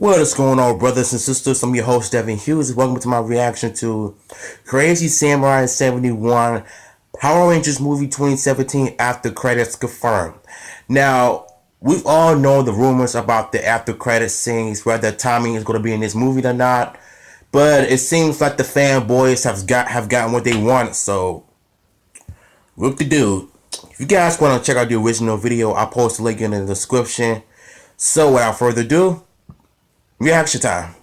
What is going on, brothers and sisters? I'm your host, Devin Hughes. Welcome to my reaction to Crazy Samurai 71 Power Rangers movie 2017 after credits confirmed. Now, we've all known the rumors about the after credits scenes, whether Tommy is going to be in this movie or not. But it seems like the fanboys have gotten what they want, so whoop de doo. If you guys want to check out the original video, I'll post a link in the description. So without further ado, reaction time.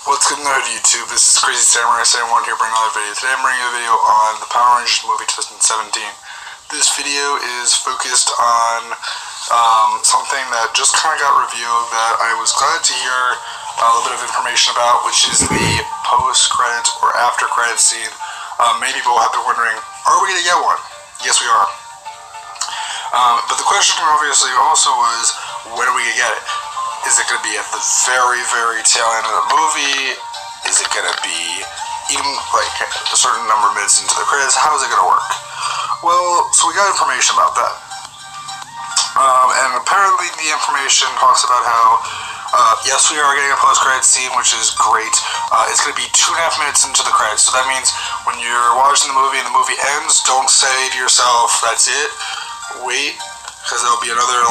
What's good on YouTube? This is Crazy Samurai 71 here bringing another video. Today I'm bringing a video on the Power Rangers movie 2017. This video is focused on something that just kind of got revealed that I was glad to hear a little bit of information about, which is the post-credits or after-credits scene. Many people have been wondering, are we going to get one? Yes, we are. But the question obviously also was, when are we going to get it? Is it going to be at the very, very tail end of the movie? Is it going to be even like a certain number of minutes into the credits? How is it going to work? Well, so we got information about that. And apparently the information talks about how, yes, we are getting a post-credits scene, which is great. It's going to be 2.5 minutes into the credits. So that means when you're watching the movie and the movie ends, don't say to yourself, that's it. Wait, because there'll be another,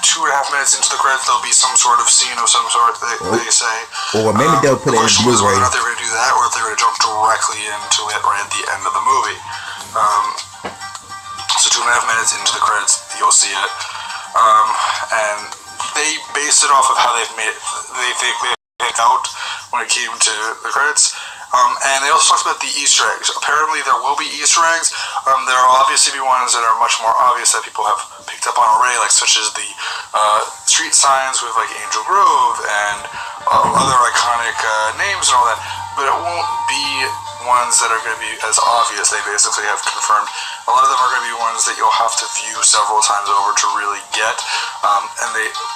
2.5 minutes into the credits, there'll be some sort of scene of some sort, they say. Or maybe they'll put it in Blu-ray. Whether or not they were going to do that, or if they were going to jump directly into it right at the end of the movie. So 2.5 minutes into the credits, you'll see it. And they based it off of how they've made it. They think out when it came to the credits. And they also talked about the Easter eggs. Apparently there will be Easter eggs. There will obviously be ones that are much more obvious that people have picked up on already, such as the street signs with Angel Grove and other iconic names and all that. But it won't be ones that are going to be as obvious. They basically have confirmed a lot of them are going to be ones that you'll have to view several times over to really get. And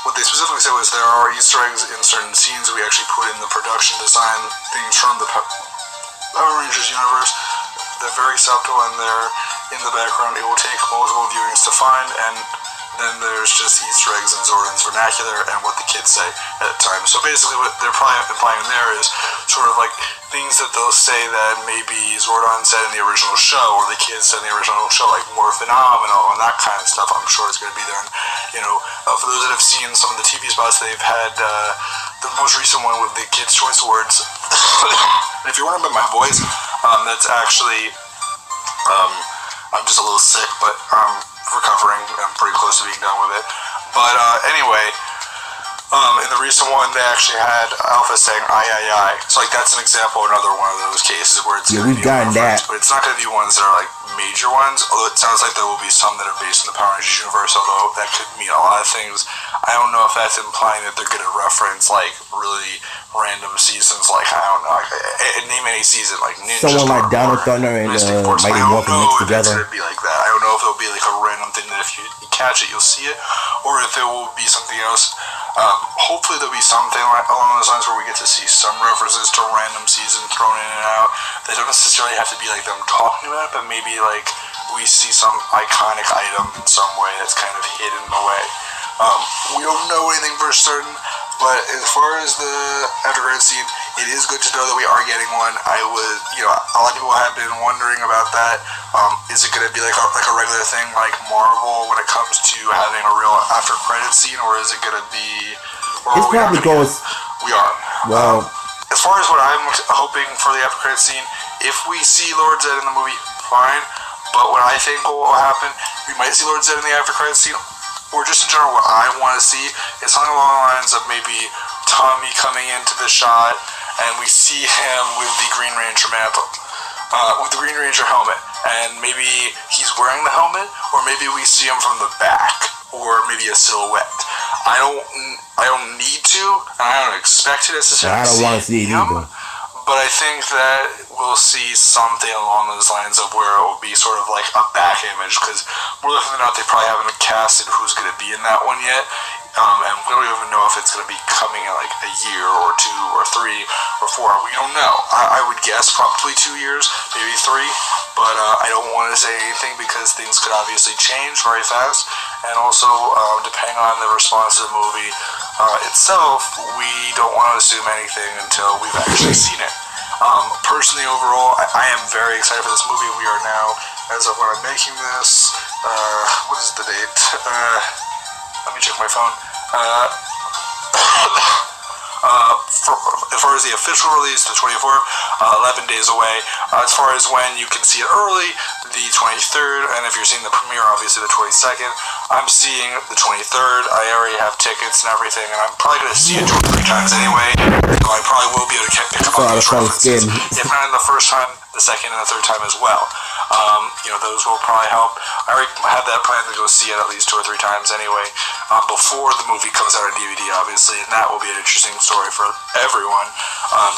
what they specifically said was there are Easter eggs in certain scenes we actually put in the production design, things from the Power Rangers universe. They're very subtle and they're in the background. It will take multiple viewings to find, and then there's just Easter eggs in Zordon's vernacular and what the kids say at the time. So basically what they're probably implying there is sort of things that they'll say that maybe Zordon said in the original show, or the kids said in the original show, more phenomenal and that kind of stuff. I'm sure it's going to be there. And, for those that have seen some of the TV spots, they've had the most recent one with the Kids' Choice Awards. And if you're wondering about my voice, that's actually, I'm just a little sick, but I'm recovering. I'm pretty close to being done with it. But anyway, in the recent one, they actually had Alpha saying "ay ay ay." So that's an example, another one of those cases where it's we've gotten that, but it's not going to be ones that are major ones. Although it sounds like there will be some that are based in the Power Rangers universe. Although that could mean a lot of things. I don't know if that's implying that they're going to reference really random seasons. I don't know. Name any season Ninja someone Storm like Donald Thunder and Mighty Morphin mixed together. It's going to be like that. I don't know if it'll be a random thing that if you catch it, you'll see it, or if it will be something else. Hopefully there'll be something along those lines where we get to see some references to random seasons thrown in and out. They don't necessarily have to be them talking about it, but maybe we see some iconic item in some way that's kind of hidden away. We don't know anything for certain, but as far as the after credits scene, it is good to know that we are getting one. I would, a lot of people have been wondering about that. Is it going to be like a regular thing like Marvel when it comes to having a real after credits scene, or is it going to be? It's probably goes. We are. Well, as far as what I'm hoping for the after credits scene, if we see Lord Zed in the movie, fine. But what I think will happen, we might see Lord Zed in the after credits scene. Or just in general, what I want to see is something along the lines of maybe Tommy coming into the shot and we see him with the Green Ranger mantle, with the Green Ranger helmet, and maybe he's wearing the helmet, or maybe we see him from the back, or maybe a silhouette. I don't need to, and I don't expect to necessarily. I don't want to see it either. But I think that we'll see something along those lines of where it will be sort of a back image, because more often than not, they probably haven't casted who's going to be in that one yet. And we don't even know if it's going to be coming in like a year or 2 or 3 or 4. We don't know. I would guess probably 2 years, maybe 3. But I don't want to say anything because things could obviously change very fast. And also, depending on the response to the movie itself, we don't want to assume anything until we've actually seen it. Personally, overall, I am very excited for this movie. We are now, as of when I'm making this, what is the date? Let me check my phone. As far as the official release, the 24th, 11 days away. As far as when you can see it early, the 23rd, and if you're seeing the premiere, obviously the 22nd. I'm seeing the 23rd. I already have tickets and everything, and I'm probably going to see it 2 or 3 times anyway. So I probably will be able to pick up on those references. If not in the first time, the second and the third time as well. Those will probably help. I already have that plan to go see it at least 2 or 3 times anyway, before the movie comes out on DVD, obviously, and that will be an interesting story for everyone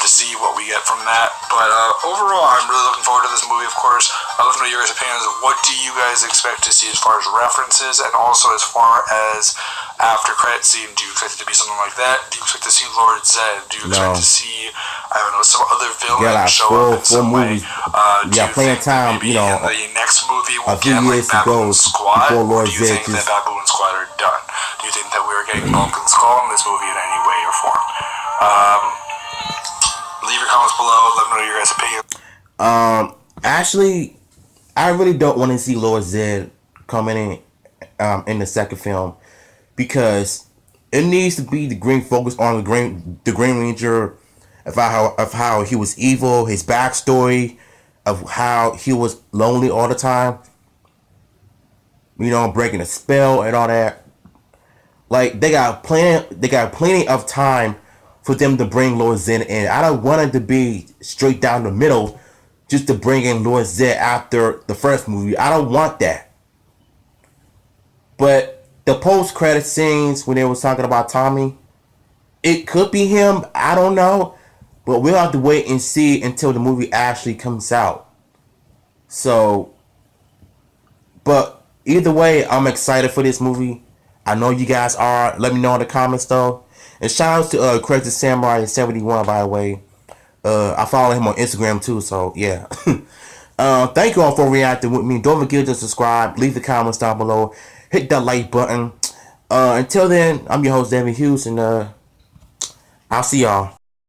to see what we get from that. But overall, I'm really looking forward to this movie, of course. I'd love to know your guys' opinions. What do you guys expect to see as far as references, and also as far as after credit scene? Do you expect it to be something like that? Do you expect to see Lord Zed? Do you expect to see, I don't know, some other villain show up in some way? Do you think time, maybe in the next movie we'll a few get like years ago, Baboon Squad? before Or Lord do you Zed think that Baboon Squad are done? Do you think that we're getting Bulk and Skull in this movie in any way or form? Leave your comments below. Let me know your guys' opinion. Actually, I really don't want to see Lord Zed coming in the second film, because it needs to be the green focus on the Green Ranger, of how he was evil, his backstory, of how he was lonely all the time, breaking a spell and all that. Like, they got plenty of time for them to bring Lord Zed in. I don't want it to be straight down the middle, just to bring in Lord Zed after the first movie. I don't want that. But the post-credit scenes when they was talking about Tommy, it could be him. I don't know. But we'll have to wait and see until the movie actually comes out. So, but either way, I'm excited for this movie. I know you guys are. Let me know in the comments, though. And shout out to Crazy Samurai 71, by the way. I follow him on Instagram, too, so yeah. Thank you all for reacting with me. Don't forget to subscribe. Leave the comments down below. Hit that like button. Until then, I'm your host, Devin Hughes, and I'll see y'all.